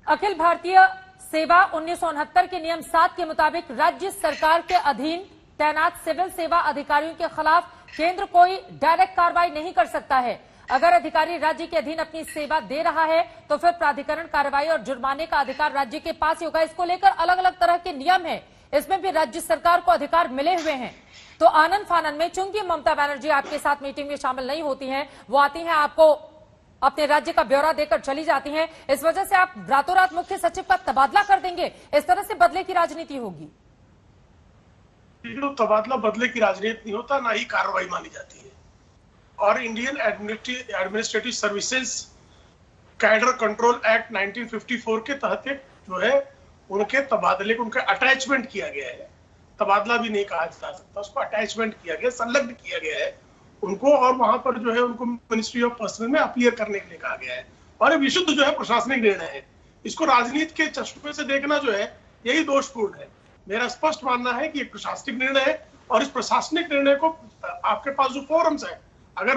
अखिल भारतीय सेवा 1969 के नियम 7 के मुताबिक राज्य सरकार के अधीन तैनात सिविल सेवा अधिकारियों के खिलाफ केंद्र कोई डायरेक्ट कार्रवाई नहीं कर सकता है। अगर अधिकारी राज्य के अधीन अपनी सेवा दे रहा है तो फिर प्राधिकरण कार्रवाई और जुर्माने का अधिकार राज्य के पास ही होगा। इसको लेकर अलग अलग तरह के नियम है, इसमें भी राज्य सरकार को अधिकार मिले हुए हैं। तो आनंद फानन में चूंकि ममता बनर्जी आपके साथ मीटिंग में शामिल नहीं होती हैं, वो आती हैं, आपको अपने राज्य का ब्यौरा देकर चली जाती हैं, इस वजह से आप रातों रात मुख्य सचिव का तबादला कर देंगे, इस तरह से बदले की राजनीति होगी? तबादला बदले की राजनीति नहीं होता, ना ही कार्रवाई मानी जाती है। और Indian administrative services cadre control act 1954 के तहत जो है उनके तबादले को, उनका अटैचमेंट किया गया है, तबादला भी नहीं कहा जा सकता, उसको अटैचमेंट किया गया, संलग्न किया गया है उनको, और वहां पर जो है उनको मिनिस्ट्री ऑफ पर्सनल में अपीयर करने के लिए कहा गया है। और ये विशुद्ध जो है प्रशासनिक निर्णय है, इसको राजनीति के चश्मे से देखना जो है यही दोषपूर्ण है। मेरा स्पष्ट मानना है कि एक प्रशासनिक निर्णय है, और इस प्रशासनिक निर्णय को आपके पास जो फोरम्स है, अगर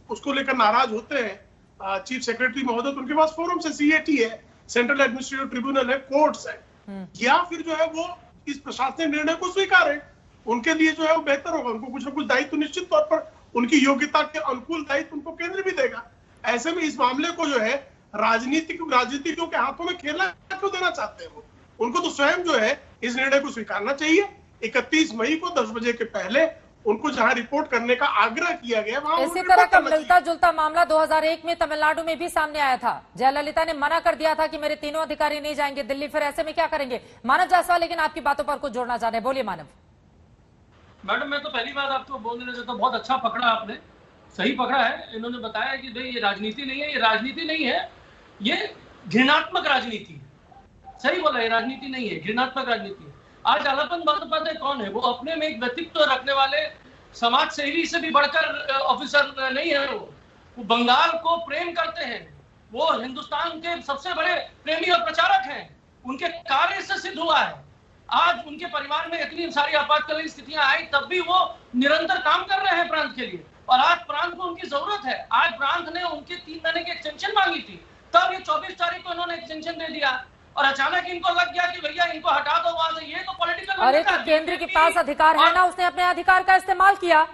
उसको लेकर नाराज होते हैं चीफ सेक्रेटरी महोदय, तो उनके पास फोरम्स है, सीएटी है, सेंट्रल एडमिनिस्ट्रेटिव ट्रिब्यूनल है, कोर्ट्स है, या फिर जो है वो इस प्रशासनिक निर्णय को स्वीकारें, उनके लिए जो है वो बेहतर होगा। उनको कुछ न कुछ दायित्व निश्चित तौर पर उनकी योग्यता के अनुकूल दायित्व उनको केंद्र भी देगा। ऐसे में इस मामले को जो है राजनीतिज्ञों के हाथों में खेलना क्यों देना चाहते हैं वो? उनको तो स्वयं जो है इस निर्णय को स्वीकारना चाहिए। 31 मई को 10 बजे के पहले उनको जहां रिपोर्ट करने का आग्रह किया गया, वहां इसी तरह का मिलता जुलता मामला 2001 में तमिलनाडु में भी सामने आया था। जयललिता ने मना कर दिया था कि मेरे तीनों अधिकारी नहीं जाएंगे दिल्ली, फिर ऐसे में क्या करेंगे? मानव जायसवाल लेकिन आपकी बातों पर कुछ जोड़ना चाह रहे हैं, बोलिए मानव। मैडम, मैं तो पहली बात आपको बोलने देता हूं, बहुत अच्छा पकड़ा आपने, सही पकड़ा है। इन्होंने बताया कि भाई ये राजनीति नहीं है, ये राजनीति नहीं है, ये घृणात्मक राजनीति है। सही बोला, ये राजनीति नहीं है, घृणात्मक राजनीति है। आज आलापन बंदोपाध्याय कौन है? वो अपने में एक व्यक्तित्व रखने वाले समाज सेवी से भी बढ़कर ऑफिसर नहीं है। वो बंगाल को प्रेम करते हैं, वो हिंदुस्तान के सबसे बड़े प्रेमी और प्रचारक हैं, उनके कार्य से सिद्ध हुआ है। आज उनके परिवार में इतनी सारी आपातकालीन स्थितियां आई, तब भी वो निरंतर काम कर रहे हैं प्रांत के लिए। और आज प्रांत को उनकी जरूरत है। आज प्रांत ने उनके 3 महीने की एक्सटेंशन मांगी थी, तब ये 24 तारीख को इन्होंने एक्सटेंशन दे दिया और अचानक इनको लग गया कि भैया इनको हटा दो वहां से। ये तो पॉलिटिकल अरे तो केंद्र के पास अधिकार है ना, उसने अपने अधिकार का इस्तेमाल किया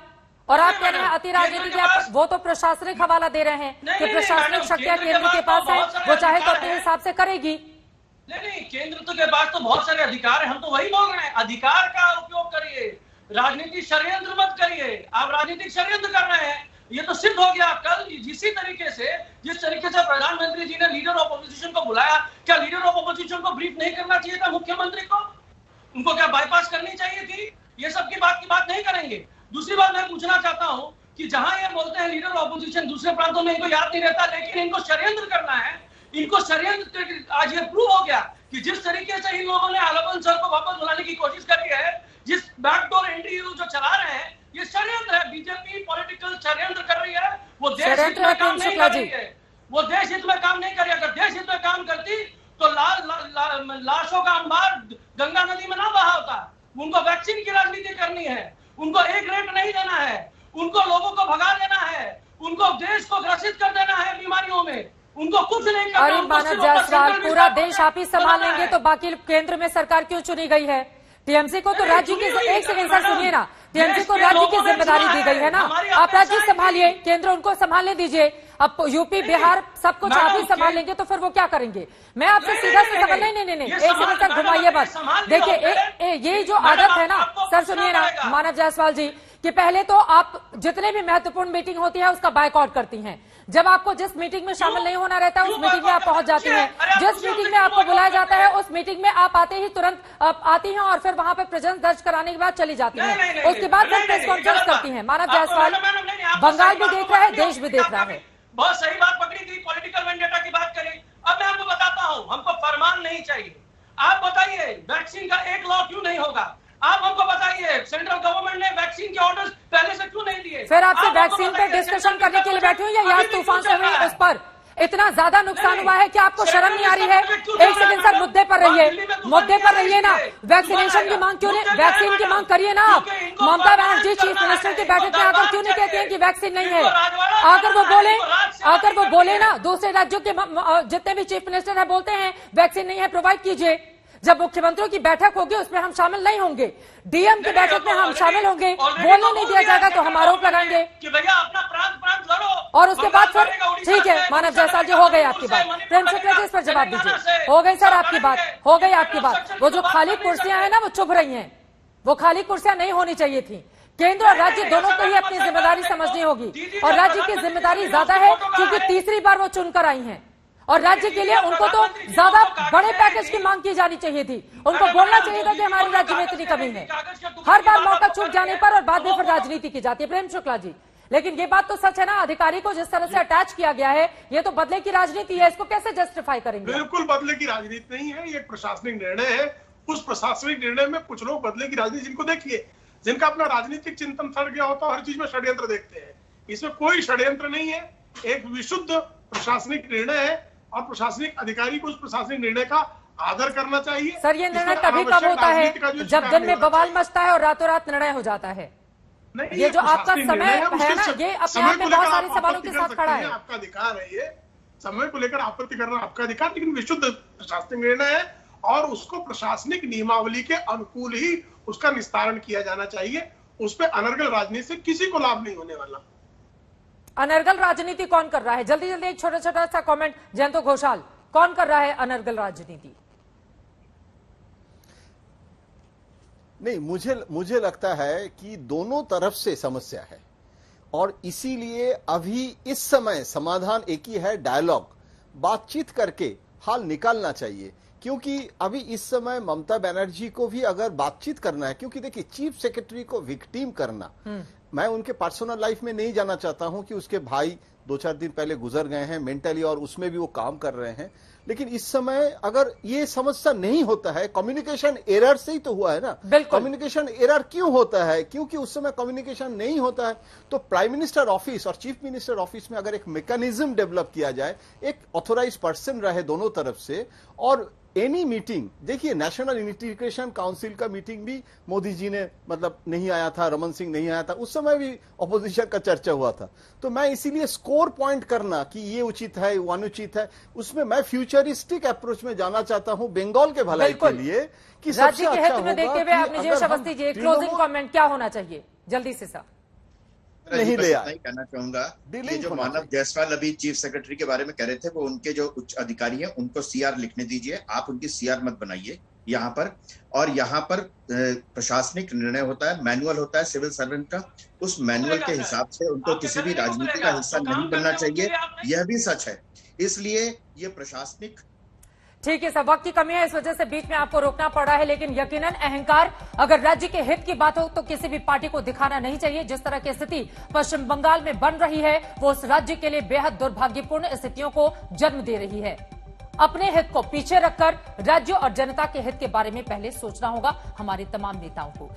और आप कह रहे हैं अति राजनीति, वो तो प्रशासनिक हवाला दे रहे हैं कि प्रशासनिक शक्तियां केंद्र के पास है, वो चाहे तो अपने हिसाब से करेगी। नहीं, केंद्र तो के पास तो बहुत सारे अधिकार है, हम तो वही बोल रहे हैं, अधिकार का उपयोग करिए, राजनीतिक षड्यंत्र मत करिए। आप राजनीतिक षड्यंत्र कर रहे हैं, ये तो सिद्ध हो गया कल। जिस तरीके से प्रधानमंत्री जी ने लीडर ऑफ ऑपोजिशन को बुलाया, क्या लीडर ऑफ ऑपोजिशन को ब्रीफ नहीं करना चाहिए था मुख्यमंत्री को? उनको क्या बाईपास करनी चाहिए थी? ये सब की बात नहीं करेंगे। दूसरी बात मैं पूछना चाहता हूं कि जहां ये बोलते हैं लीडर ऑफ ऑपोजिशन, दूसरे प्रांतों में इनको याद नहीं रहता, लेकिन इनको षड्यंत्र करना है, इनको षड्यंत्र। आज ये प्रूव हो गया कि जिस तरीके से इन लोगों ने आलमगीर सर को वापस बुलाने की कोशिश करी है, जिस बैकडोर एंट्री जो चला रहे हैं, ये षड्यंत्र है। बीजेपी पॉलिटिकल षड्यंत्र कर रही है, वो देश हित में काम नहीं कर रही है, वो देश हित में काम नहीं कर रही। अगर देश हित में काम करती तो लाशों का अंबार गंगा नदी में ना बहा होता। उनको वैक्सीन की राजनीति करनी है, उनको एक रेट नहीं देना है, उनको लोगों को भगा देना है, उनको देश को ग्रसित कर देना है बीमारियों में, उनको कुछ नहीं करना। अरे मानव जायसवाल, पूरा देश आप ही संभाल लेंगे तो बाकी केंद्र में सरकार क्यों चुनी गई है? टीएमसी को तो राज्य की, एक सेकंड सर सुनिए ना, टीएमसी को राज्य की जिम्मेदारी दी गई है ना, आप राज्य संभालिए, केंद्र उनको संभालने दीजिए। अब यूपी बिहार सब कुछ आप ही संभाल लेंगे तो फिर वो क्या करेंगे? मैं आपसे सीधा से सवाल, नहीं, एक सेकंड तक घुमाइए बस। देखिए ये जो आदत है ना, सर सुनिए ना मानव जायसवाल जी, कि पहले तो आप जितने भी महत्वपूर्ण मीटिंग होती है उसका बायकॉट करती हैं। जब आपको जिस मीटिंग में शामिल नहीं होना रहता है उस मीटिंग में आप पहुंच जाती हैं, जिस मीटिंग में आपको बुलाया जाता है उस मीटिंग में आप आते ही तुरंत आती हैं और फिर वहां पे प्रेजेंस दर्ज कराने के बाद चली जाती हैं, उसके बाद फिर प्रेस कॉन्फ्रेंस करती हैं। मानव जायसवाल, बंगाल भी देख रहा है, देश भी देख रहा है। बहुत सही बात पकड़ी थी, पॉलिटिकल वेंडेटा की बात करी। अब मैं आपको बताता हूं, हमको फरमान नहीं चाहिए। आप बताइए वैक्सीन का एक लॉ क्यों नहीं होगा? आप हमको बताइए सेंट्रल गवर्नमेंट ने वैक्सीन के ऑर्डर्स पहले से क्यों नहीं दिए? फिर आपसे वैक्सीन पे डिस्कशन करने के लिए बैठे हो या याद तूफान से हुई उस पर इतना ज्यादा नुकसान हुआ है कि आपको शर्म नहीं आ रही है? एक सेकंड सर, मुद्दे पर रहिए ना। वैक्सीनेशन की मांग क्यों नहीं, वैक्सीन की मांग करिए ना आप। ममता बनर्जी चीफ मिनिस्टर की बैठक में आकर क्यों नहीं कहते हैं कि वैक्सीन नहीं है? आकर वो बोले ना, दूसरे राज्यों के जितने भी चीफ मिनिस्टर है बोलते हैं वैक्सीन नहीं है, प्रोवाइड कीजिए। जब मुख्यमंत्रियों की बैठक होगी उसमें हम शामिल नहीं होंगे, डीएम की बैठक में हम शामिल होंगे, बोलने नहीं दिया जाएगा तो हम आरोप लगाएंगे कि भैया अपना प्रांत लड़ो। और उसके बाद फिर ठीक है मानव जायसवाल जी, हो गई आपकी बात, प्रेम शुक्ला जी इस पर जवाब दीजिए। हो गई सर आपकी बात, हो गई आपकी बात। वो जो खाली कुर्सियां हैं ना वो चुभ रही हैं, वो खाली कुर्सियां नहीं होनी चाहिए थी। केंद्र और राज्य दोनों को ही अपनी जिम्मेदारी समझनी होगी और राज्य की जिम्मेदारी ज्यादा है क्योंकि तीसरी बार वो चुनकर आई हैं और राज्य के लिए उनको तो ज्यादा बड़े पैकेज की मांग की जानी चाहिए थी। उनको बोलना चाहिए था कि हमारे राज्य में इतनी कमी है। हर बार मौका छूट जाने पर और बाद में फिर राजनीति की जाती है। प्रेम शुक्ला जी, लेकिन ये बात तो सच है ना, अधिकारी को जिस तरह से अटैच किया गया है ये तो बदले की राजनीति है, इसको कैसे जस्टिफाई करेंगे? बिल्कुल बदले की राजनीति नहीं है, ये प्रशासनिक निर्णय है। उस प्रशासनिक निर्णय में कुछ लोग बदले की राजनीति, जिनको देखिए, जिनका अपना राजनीतिक चिंतन सड़ गया होता है, हर चीज में षड्यंत्र देखते हैं। इसमें कोई षड्यंत्र नहीं है, एक विशुद्ध प्रशासनिक निर्णय है और प्रशासनिक अधिकारी को उस प्रशासनिक निर्णय का आदर करना चाहिए। सर ये निर्णय तभी कब होता है जब दिन में बवाल मचता है और रातों रात निर्णय हो जाता है। ये जो आपका समय है ना, ये अपने आप में बहुत सारे सवालों के साथ खड़ा है। आपका अधिकार है, ये समय को लेकर आपत्ति करना आपका अधिकार, लेकिन विशुद्ध प्रशासनिक निर्णय है और उसको प्रशासनिक नियमावली के अनुकूल ही उसका निस्तारण किया जाना चाहिए। उस पर अनर्गल राजनीति से किसी को लाभ नहीं होने वाला। अनर्गल राजनीति कौन कर रहा है? जल्दी जल्दी एक छोटा छोटा सा कमेंट जयंतो घोषाल, कौन कर रहा है अनर्गल राजनीति? नहीं, मुझे लगता है कि दोनों तरफ से समस्या है और इसीलिए अभी इस समय समाधान एक ही है, डायलॉग, बातचीत करके हाल निकालना चाहिए। क्योंकि अभी इस समय ममता बनर्जी को भी अगर बातचीत करना है, क्योंकि देखिए चीफ सेक्रेटरी को विक्टिम करना, मैं उनके पर्सनल लाइफ में नहीं जाना चाहता हूं कि उसके भाई 2-4 दिन पहले गुजर गए हैं मेंटली और उसमें भी वो काम कर रहे हैं, लेकिन इस समय अगर ये समस्या नहीं होता है, कम्युनिकेशन एरर से ही तो हुआ है ना। कम्युनिकेशन एरर क्यों होता है? क्योंकि उस समय कम्युनिकेशन नहीं होता है। तो प्राइम मिनिस्टर ऑफिस और चीफ मिनिस्टर ऑफिस में अगर एक मैकेनिज्म डेवलप किया जाए, एक ऑथोराइज पर्सन रहे दोनों तरफ से और एनी मीटिंग, देखिए नेशनल यूनिफिकेशन काउंसिल का मीटिंग भी मोदी जी ने मतलब नहीं आया था, रमन सिंह नहीं आया था, उस समय भी ऑपोजिशन का चर्चा हुआ था। तो मैं इसीलिए स्कोर पॉइंट करना कि ये उचित है वो अनुचित है, उसमें मैं फ्यूचरिस्टिक अप्रोच में जाना चाहता हूं बंगाल के भलाई के लिए कि सबसे राज्य के अच्छा हित में देखते हुए आप निजेश अवस्थी जी क्लोजिंग कमेंट क्या होना चाहिए जल्दी से सर? नहीं ले आए। कहना चाहूंगा कि जो मानव जायसवाल अभी चीफ सेक्रेटरी के बारे में कह रहे थे, वो उनके जो उच्च अधिकारी हैं उनको सीआर लिखने दीजिए, आप उनकी सीआर मत बनाइए यहाँ पर। और यहाँ पर प्रशासनिक निर्णय होता है, मैनुअल होता है सिविल सर्वेंट का, उस मैनुअल के हिसाब से उनको किसी भी राजनीति का हिस्सा नहीं बनना चाहिए, यह भी सच है। इसलिए ये प्रशासनिक ठीक है, सब वक्त की कमी है, इस वजह से बीच में आपको रोकना पड़ा है, लेकिन यकीनन अहंकार अगर राज्य के हित की बात हो तो किसी भी पार्टी को दिखाना नहीं चाहिए। जिस तरह की स्थिति पश्चिम बंगाल में बन रही है वो उस राज्य के लिए बेहद दुर्भाग्यपूर्ण स्थितियों को जन्म दे रही है। अपने हित को पीछे रखकर राज्य और जनता के हित के बारे में पहले सोचना होगा हमारे तमाम नेताओं को।